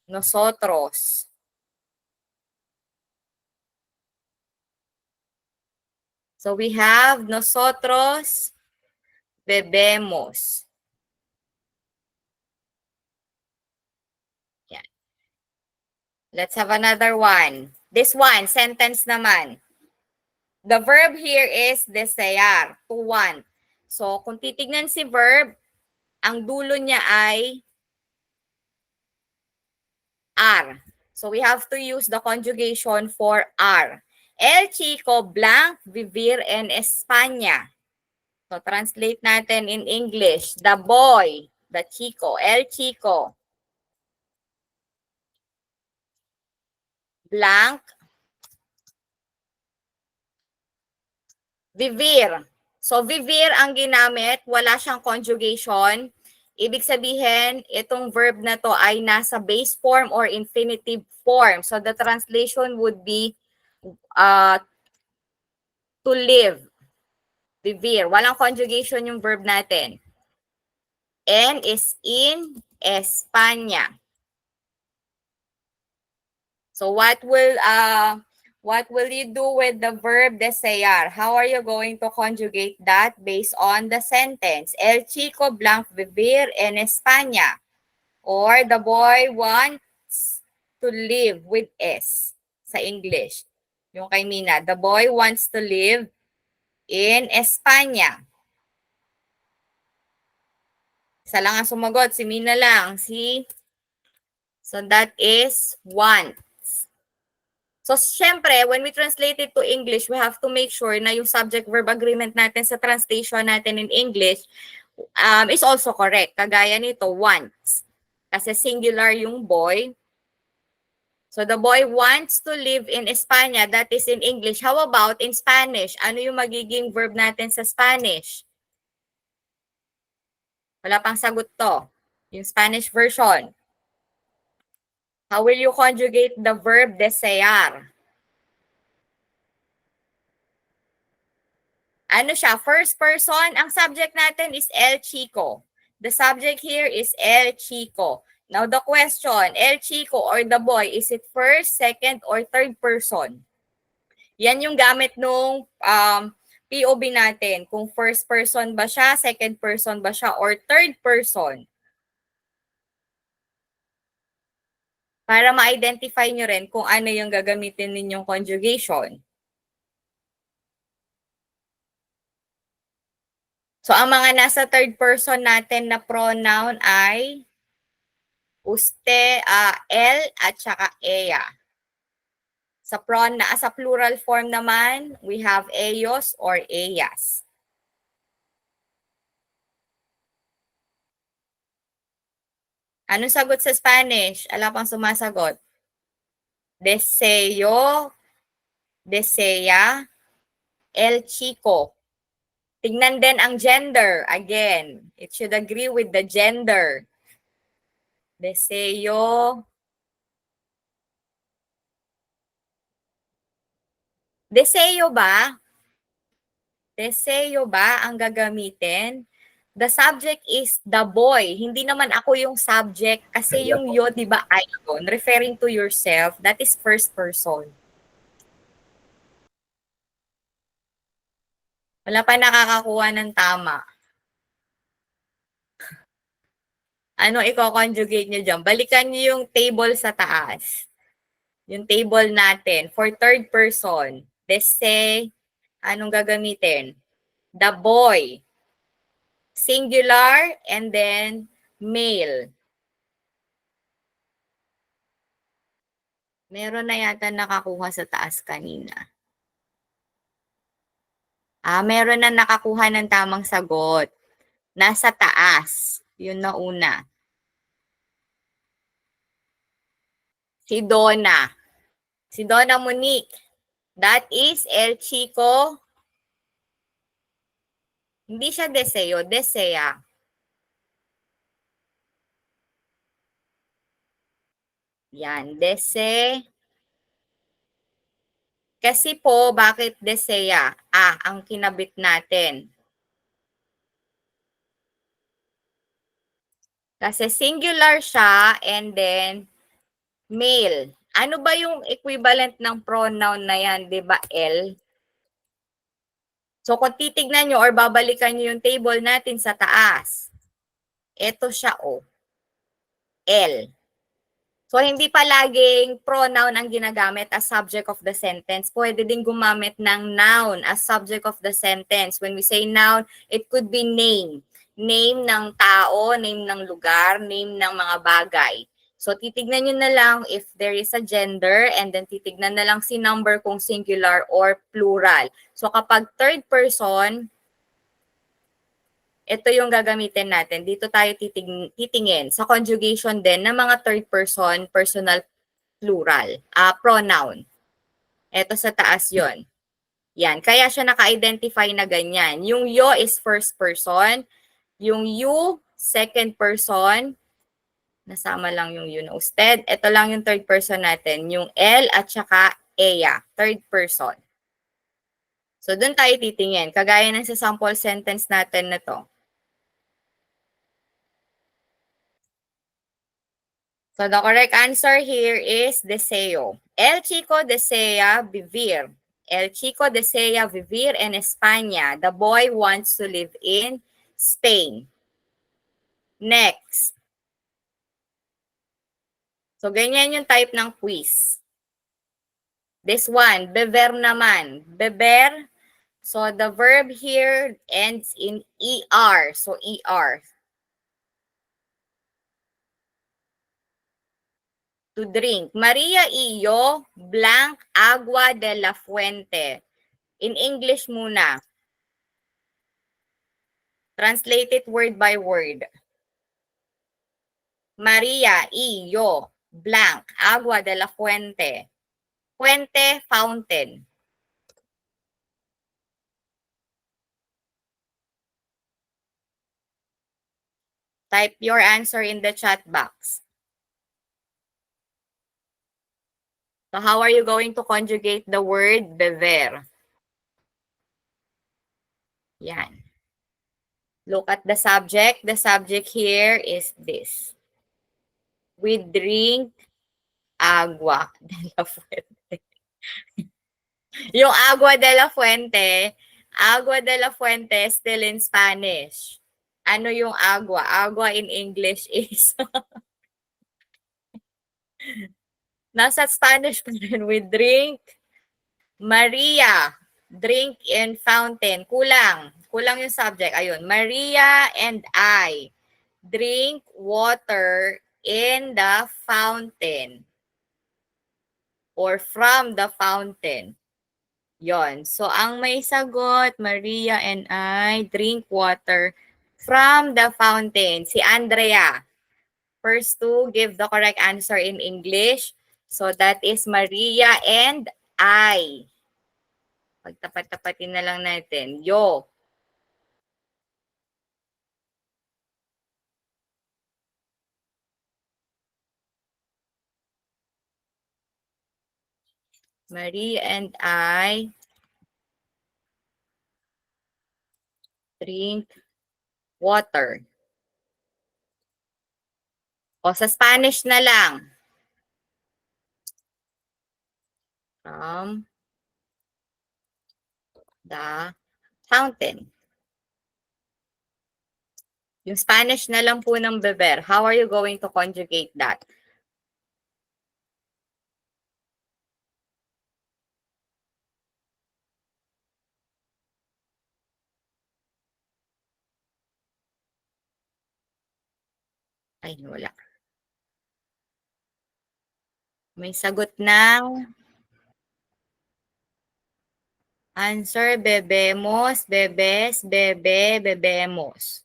nosotros. So, we have nosotros bebemos. Yan. Let's have another one. This one, sentence naman. The verb here is desear, to want. So, kung titignan si verb, ang dulo niya ay are. So, we have to use the conjugation for are. El chico blanc vivir en España. So, translate natin in English. The boy, the chico, el chico. Blanc. Vivir. So, vivir ang ginamit. Wala siyang conjugation. Ibig sabihin, itong verb na to ay nasa base form or infinitive form. So, the translation would be to live. Vivir. Walang conjugation yung verb natin. And is in España. So, what will you do with the verb desear? How are you going to conjugate that based on the sentence? El chico blanc vivir en España. Or the boy wants to live with S sa English? Yung kay Mina. The boy wants to live in Espanya. Isa lang ang sumagot. Si Mina lang. So that is want. So, syempre, when we translate it to English, we have to make sure na yung subject-verb agreement natin sa translation natin in English is also correct. Kagaya nito, wants. Kasi singular yung boy. So, the boy wants to live in Espanya. That is in English. How about in Spanish? Ano yung magiging verb natin sa Spanish? Wala pang sagot to. Yung Spanish version. How will you conjugate the verb desear? Ano siya? First person. Ang subject natin is El Chico. The subject here is El Chico. Now the question, El Chico or the boy, is it first, second, or third person? Yan yung gamit nung POV natin. Kung first person ba siya, second person ba siya, or third person. Para ma-identify nyo rin kung ano yung gagamitin ninyong conjugation. So, ang mga nasa third person natin na pronoun ay el at saka ea. Sa plural form naman, we have ellos or ellas. Anong sagot sa Spanish? Ala pang sumasagot. Deseo, desea, el chico. Tignan din ang gender. Again, it should agree with the gender. Deseo. Deseo ba? Deseo ba ang gagamitin? The subject is the boy. Hindi naman ako yung subject kasi yung yo, di ba, I yun. Referring to yourself, that is first person. Wala pa nakakakuha ng tama. Ano i-conjugate nyo dyan? Balikan nyo yung table sa taas. Yung table natin. For third person, dese, anong gagamitin? The boy. Singular and then male. Meron na yata nakakuha sa taas kanina. Meron na nakakuha ng tamang sagot. Nasa taas. Yun na una. Si Donna. Si Donna Monique. That is El Chico. Hindi siya deseo, desea. Yan, dese. Kasi po, bakit desea? Ang kinabit natin. Kasi singular siya and then male. Ano ba yung equivalent ng pronoun na yan, di ba, el? So, kung titignan nyo or babalikan nyo yung table natin sa taas, ito siya, el. So, hindi palaging pronoun ang ginagamit as subject of the sentence. Pwede din gumamit ng noun as subject of the sentence. When we say noun, it could be name. Name ng tao, name ng lugar, name ng mga bagay. So, titignan nyo na lang if there is a gender and then titignan na lang si number kung singular or plural. So, kapag third person, ito yung gagamitin natin. Dito tayo titingin sa conjugation din ng mga third person, personal plural, pronoun. Ito sa taas yon. Yan. Kaya siya naka-identify na ganyan. Yung yo is first person. Yung you, second person. Nasama lang yung you na usted. Ito lang yung third person natin. Yung el at saka ea. Third person. So, dun tayo titingin. Kagaya ng sa sample sentence natin na to. So, the correct answer here is deseo. El chico desea vivir. El chico desea vivir en España. The boy wants to live in Spain. Next. So, ganyan yung type ng quiz. This one, beber naman. Beber, so the verb here ends in ER. So, ER. To drink. Maria iyo, blank, agua de la fuente. In English muna. Translate it word by word. Maria iyo, blank, agua de la fuente. Fuente, fountain. Type your answer in the chat box. So how are you going to conjugate the word beber? Yan. Look at the subject. The subject here is this. We drink agua de la fuente. Yung agua de la fuente still in Spanish. Ano yung agua? Agua in English is nasa Spanish pa rin. We drink Maria. Drink in fountain. Kulang. Kulang yung subject. Ayun. Maria and I drink water in the fountain. Or from the fountain. Yon. So, ang may sagot, Maria and I drink water from the fountain. Si Andrea. First to give the correct answer in English. So, that is Maria and I. Pagtapat-tapatin na lang natin. Yo. Maria and I drink water. O sa Spanish na lang. From the fountain. Yung Spanish na lang po ng beber. How are you going to conjugate that? Ay, wala. May sagot ng answer, bebemos, bebes, bebe, bebemos.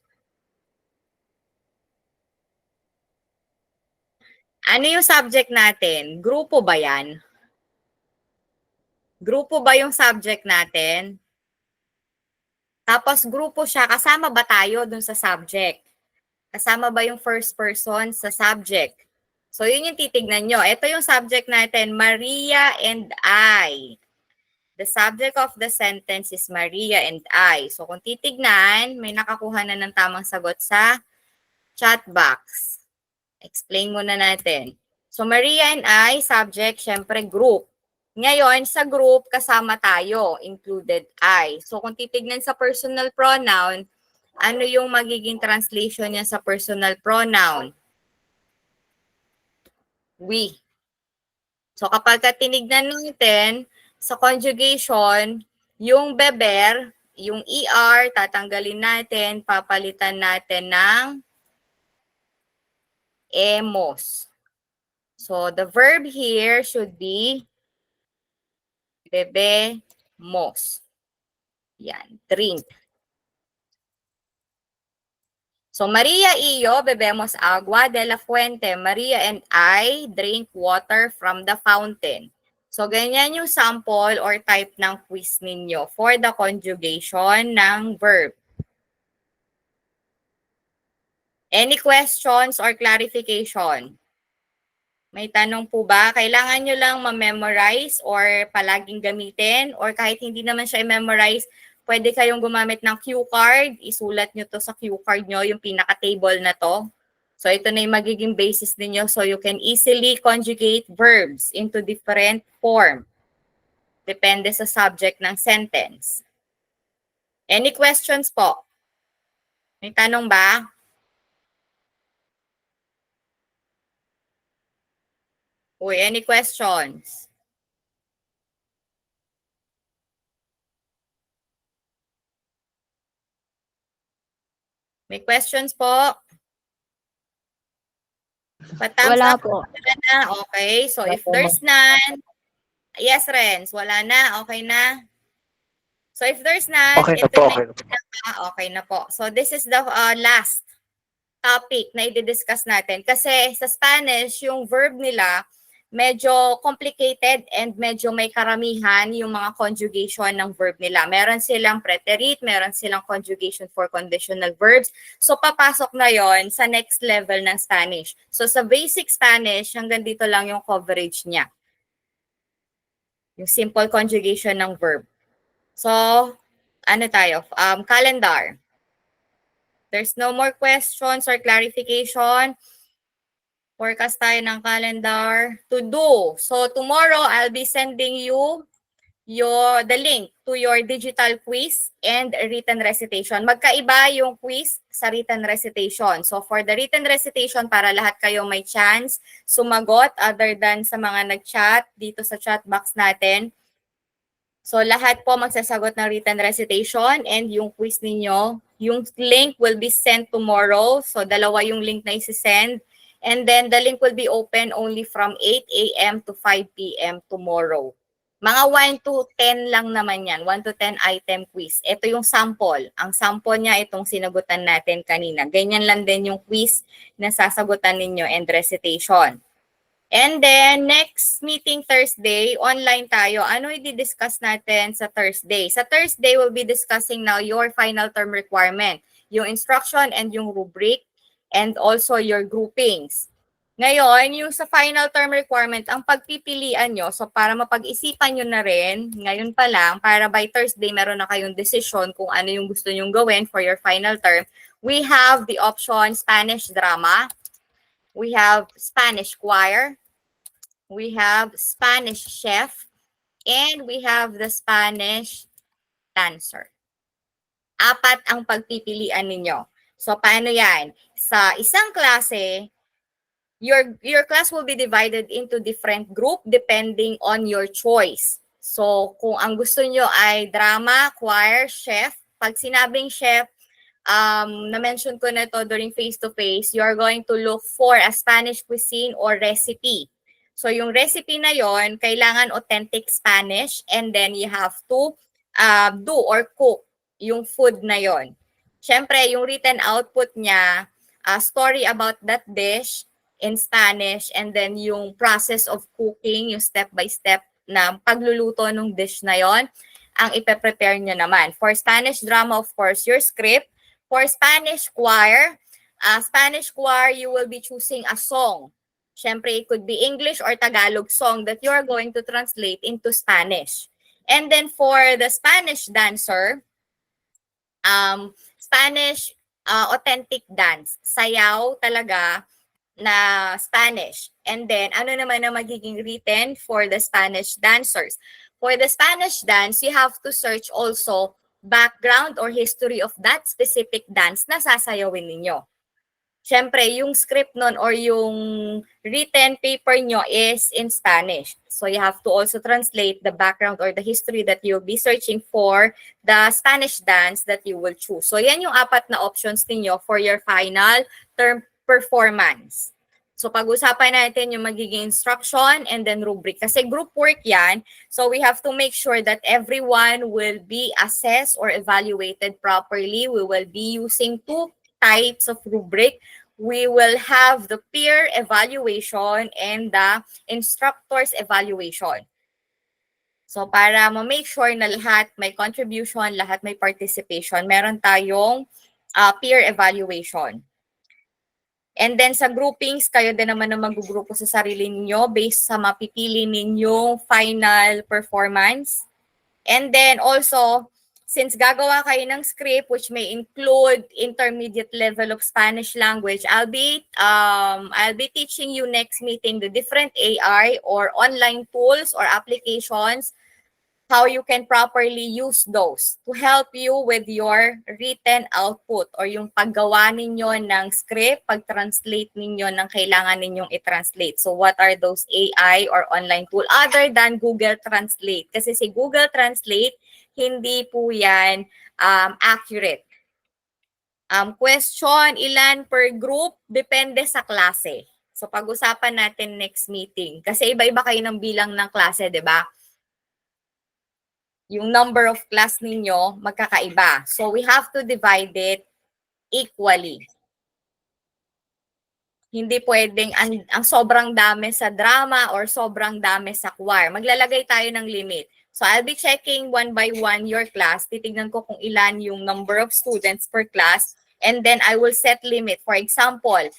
Ano yung subject natin? Grupo ba yan? Grupo ba yung subject natin? Tapos grupo siya, kasama ba tayo dun sa subject? Kasama ba yung first person sa subject? So, yun yung titignan nyo. Ito yung subject natin, Maria and I. The subject of the sentence is Maria and I. So, kung titignan, may nakakuha na ng tamang sagot sa chat box. Explain muna natin. So, Maria and I, subject, syempre group. Ngayon, sa group, kasama tayo, included I. So, kung titignan sa personal pronoun, ano yung magiging translation niya sa personal pronoun? We. So, kapag tinignan natin sa conjugation, yung beber, yung ER, tatanggalin natin, papalitan natin ng emos. So, the verb here should be bebemos. Yan, drink. So, Maria iyo, bebemos agua de la fuente. Maria and I drink water from the fountain. So, ganyan yung sample or type ng quiz ninyo for the conjugation ng verb. Any questions or clarification? May tanong po ba? Kailangan nyo lang ma-memorize or palaging gamitin or kahit hindi naman siya i-memorize, pwede kayong gumamit ng cue card. Isulat nyo to sa cue card nyo, yung pinaka-table na to. So ito na yung magiging basis ninyo so you can easily conjugate verbs into different form. Depende sa subject ng sentence. Any questions po? May tanong ba? Uy, any questions? May questions po? Pa-thumbs Wala up. po. Wala na. Okay. So, Wala if po, there's none, yes, Renz. Wala na. Okay na. So, if there's none, Okay na it po, remains okay na po. okay na po. So, this is the last topic na i-discuss natin. Kasi sa Spanish, yung verb nila, medyo complicated and medyo may karamihan yung mga conjugation ng verb nila. Meron silang preterite, meron silang conjugation for conditional verbs. So, papasok na yon sa next level ng Spanish. So, sa basic Spanish, hanggang dito lang yung coverage niya. Yung simple conjugation ng verb. So, ano tayo? Calendar. There's no more questions or clarification. Forecast tayo ng calendar. To do. So, tomorrow, I'll be sending you the link to your digital quiz and written recitation. Magkaiba yung quiz sa written recitation. So, for the written recitation, para lahat kayo may chance sumagot other than sa mga nag-chat dito sa chat box natin. So, lahat po magsasagot ng written recitation and yung quiz ninyo, yung link will be sent tomorrow. So, dalawa yung link na isi-send. And then, the link will be open only from 8 a.m. to 5 p.m. tomorrow. Mga 1 to 10 lang naman yan. 1 to 10 item quiz. Ito yung sample. Ang sample niya, itong sinagutan natin kanina. Ganyan lang din yung quiz na sasagutan ninyo and recitation. And then, next meeting Thursday, online tayo. Ano i-discuss natin sa Thursday? Sa Thursday, we'll be discussing now your final term requirement, yung instruction and yung rubric, and also your groupings. Ngayon, yung sa final term requirement, ang pagpipilian nyo, so para mapag-isipan nyo na rin, ngayon pa lang, para by Thursday, meron na kayong decision kung ano yung gusto nyong gawin for your final term, we have the option Spanish drama, we have Spanish choir, we have Spanish chef, and we have the Spanish dancer. Apat ang pagpipilian ninyo. So, paano yan? Sa isang klase, your class will be divided into different group depending on your choice. So, kung ang gusto nyo ay drama, choir, chef, pag sinabing chef, na-mention ko na to during face-to-face, you are going to look for a Spanish cuisine or recipe. So, yung recipe na yon kailangan authentic Spanish and then you have to do or cook yung food na yon. Siyempre, yung written output niya, story about that dish in Spanish and then yung process of cooking, yung step-by-step na pagluluto ng dish na yon ang ipe-prepare nyo naman. For Spanish drama, of course, your script. For Spanish choir, you will be choosing a song. Siyempre, it could be English or Tagalog song that you are going to translate into Spanish. And then for the Spanish dancer, Spanish authentic dance. Sayaw talaga na Spanish. And then, ano naman ang magiging written for the Spanish dancers? For the Spanish dance, you have to search also background or history of that specific dance na sasayawin ninyo. Siyempre, yung script nun or yung written paper nyo is in Spanish. So you have to also translate the background or the history that you'll be searching for the Spanish dance that you will choose. So yan yung apat na options ninyo for your final term performance. So pag-usapan natin yung magiging instruction and then rubric. Kasi group work yan, so we have to make sure that everyone will be assessed or evaluated properly. We will be using 2 types of rubric. We will have the peer evaluation and the instructor's evaluation. So para ma-make sure na lahat may contribution, lahat may participation, meron tayong peer evaluation. And then sa groupings, kayo din naman na mag-grupo sa sarili ninyo based sa mapipili ninyong final performance. And then also, since gagawa kayo ng script which may include intermediate level of Spanish language, I'll be teaching you next meeting the different AI or online tools or applications, how you can properly use those to help you with your written output or yung paggawa ninyo ng script, pag-translate ninyo ng kailangan ninyong i-translate. So what are those AI or online tool other than Google Translate? Kasi si Google Translate, hindi po yan accurate. Question, ilan per group? Depende sa klase. So pag-usapan natin next meeting. Kasi iba-iba kayo ng bilang ng klase, di ba? Yung number of class ninyo magkakaiba. So we have to divide it equally. Hindi pwedeng ang sobrang dami sa drama or sobrang dami sa choir. Maglalagay tayo ng limit. So I'll be checking one by one your class. Titignan ko kung ilan yung number of students per class. And then I will set limit. For example,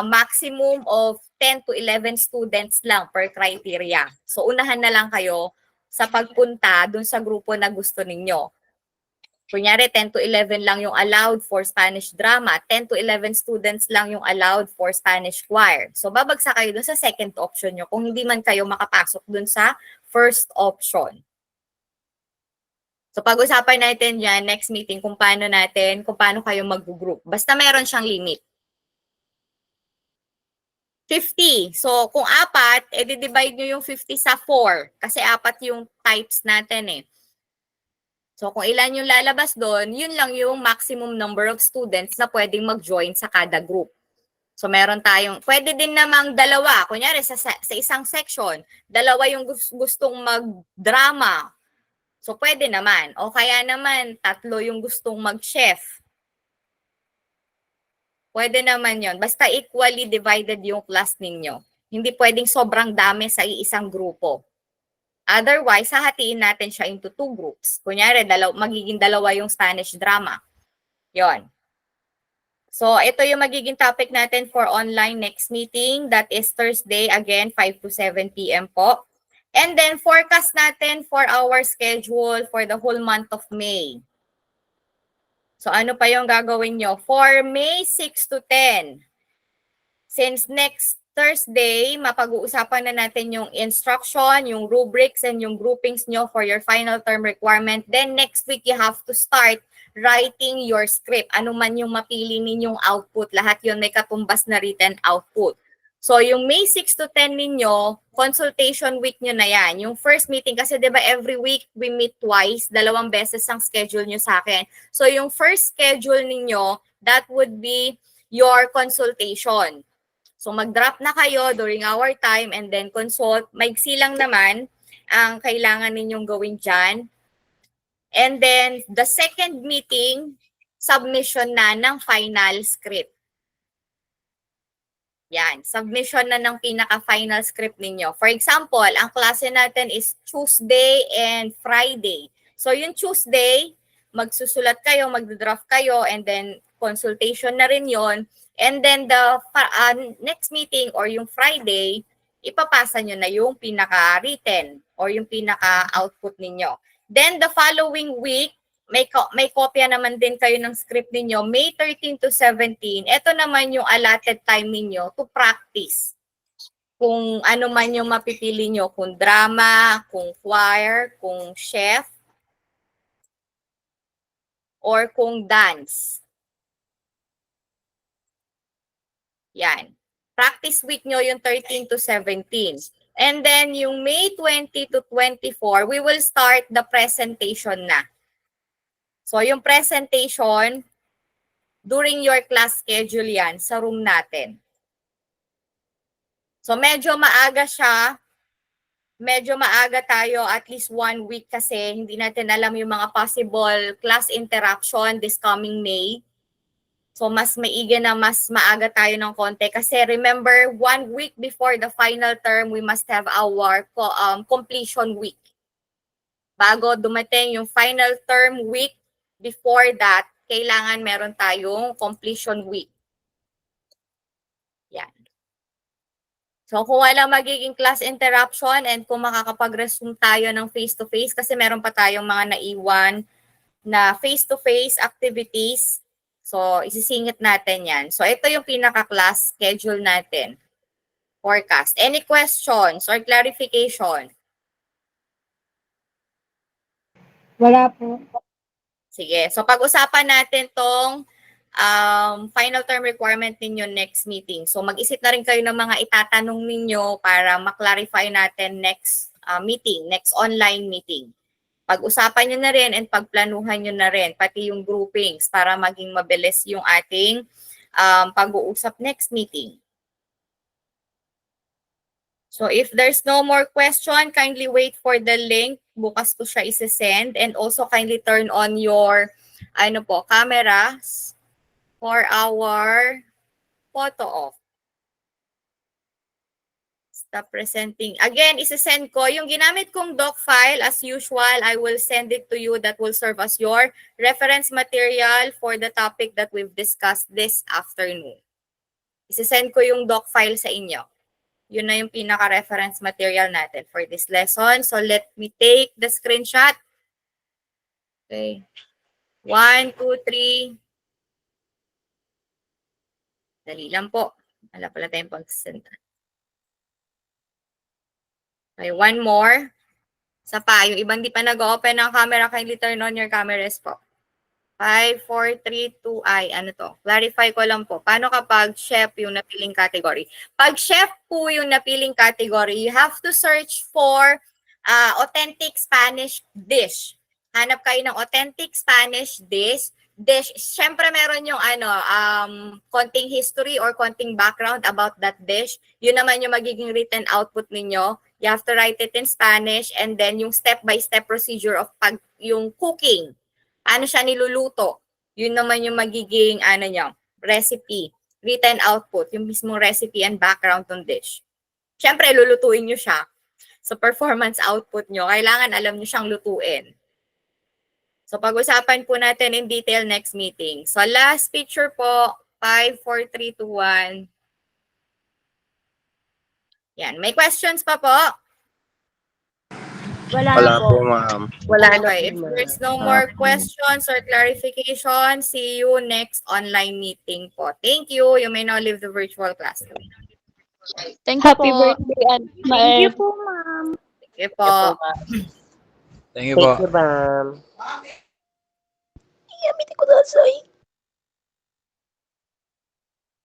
maximum of 10 to 11 students lang per criteria. So unahan na lang kayo sa pagpunta dun sa grupo na gusto ninyo. Kunyari, 10 to 11 lang yung allowed for Spanish drama, 10 to 11 students lang yung allowed for Spanish choir. So, babagsak kayo dun sa second option nyo kung hindi man kayo makapasok dun sa first option. So, pag-usapan natin yan, next meeting, kung paano kayo mag-group. Basta meron siyang limit. 50. So, kung apat, i-divide nyo yung 50 sa 4. Kasi apat yung types natin eh. So, kung ilan yung lalabas doon, yun lang yung maximum number of students na pwedeng mag-join sa kada group. So, meron tayong, pwede din namang dalawa. Kunyari, sa isang section, dalawa yung gustong mag-drama. So, pwede naman. O kaya naman, tatlo yung gustong mag-chef. Pwede naman yon. Basta equally divided yung class ninyo. Hindi pwedeng sobrang dami sa iisang grupo. Otherwise, hahatiin natin siya into 2 groups. Kunyari, magiging dalawa yung Spanish drama. Yon. So, ito yung magiging topic natin for online next meeting. That is Thursday, again, 5 to 7 p.m. po. And then, forecast natin for our schedule for the whole month of May. So, ano pa yung gagawin nyo? For May 6 to 10, since next Thursday, mapag-uusapan na natin yung instruction, yung rubrics, and yung groupings nyo for your final term requirement. Then next week, you have to start writing your script. Ano man yung mapili ninyong output, lahat yun may katumbas na written output. So yung May 6 to 10 ninyo, consultation week nyo na yan. Yung first meeting, kasi diba every week we meet twice, 2 beses ang schedule nyo sa akin. So yung first schedule ninyo, that would be your consultation. So mag-drop na kayo during our time and then consult. Maigsi lang naman ang kailangan ninyong gawin dyan. And then the second meeting, submission na ng final script. Yan, submission na ng pinaka-final script ninyo. For example, ang klase natin is Tuesday and Friday. So yung Tuesday, magsusulat kayo, mag-draft kayo, and then consultation na rin yon. And then the next meeting or yung Friday, ipapasa nyo na yung pinaka-written or yung pinaka-output ninyo. Then the following week, may kopya naman din kayo ng script ninyo, May 13 to 17. Ito naman yung allotted time ninyo to practice. Kung ano man yung mapipili nyo, kung drama, kung choir, kung chef, or kung dance. Yan. Practice week nyo yung 13 to 17. And then yung May 20 to 24, we will start the presentation na. So yung presentation, during your class schedule yan sa room natin. So medyo maaga siya. Medyo maaga tayo, at least 1 week kasi hindi natin alam yung mga possible class interruption this coming May. So mas maigi na mas maaga tayo ng konti. Kasi remember, 1 week before the final term, we must have our completion week. Bago dumating yung final term week, before that, kailangan meron tayong completion week. Yan. So kung walang magiging class interruption and kung makakapag-resume tayo ng face-to-face, kasi meron pa tayong mga naiwan na face-to-face activities, so isisingit natin yan. So ito yung pinaka-class schedule natin. Forecast. Any questions or clarification? Wala po. Sige. So, pag-usapan natin tong final term requirement ninyo next meeting. So, mag-isip na rin kayo ng mga itatanong ninyo para maklarify natin next meeting, next online meeting. Pag-usapan nyo na rin and pagplanuhan nyo na rin, pati yung groupings para maging mabilis yung ating pag-uusap next meeting. So if there's no more question, kindly wait for the link. Bukas ko siya isi-send. And also kindly turn on your cameras for our photo off. Stop presenting. Again, isi-send ko. Yung ginamit kong doc file, as usual, I will send it to you. That will serve as your reference material for the topic that we've discussed this afternoon. Isi-send ko yung doc file sa inyo. Yun na yung pinaka-reference material natin for this lesson. So let me take the screenshot. Okay. 1, 2, 3. Dali lang po. Wala pala tayong pag-send. Okay, one more. Sa pa, yung ibang di pa nag-open ng camera, kindly turn on your cameras po. 5, 4, 3, 2, ano to? Clarify ko lang po. Paano kapag chef yung napiling category? Pag chef po yung napiling category, you have to search for authentic Spanish dish. Hanap kayo ng authentic Spanish dish. Siyempre meron yung konting history or konting background about that dish. Yun naman yung magiging written output ninyo. You have to write it in Spanish and then yung step-by-step procedure of yung cooking. Ano siya niluluto? Yun naman yung magiging recipe, written output, yung mismong recipe and background ng dish. Siyempre, lulutuin nyo siya. So, performance output nyo, kailangan alam nyo siyang lutuin. So, pag-usapan po natin in detail next meeting. So, last picture po, 5, 4, 3, 2, 1. Yan. May questions pa po? Wala po, ma'am. Wala na. Okay. If there's no more questions or clarification, see you next online meeting po. Thank you. You may now leave the virtual classroom. Happy birthday, and Thank you po, ma'am. Thank you po. Thank you po. Thank you, ma'am. Yamit ko na, Soy.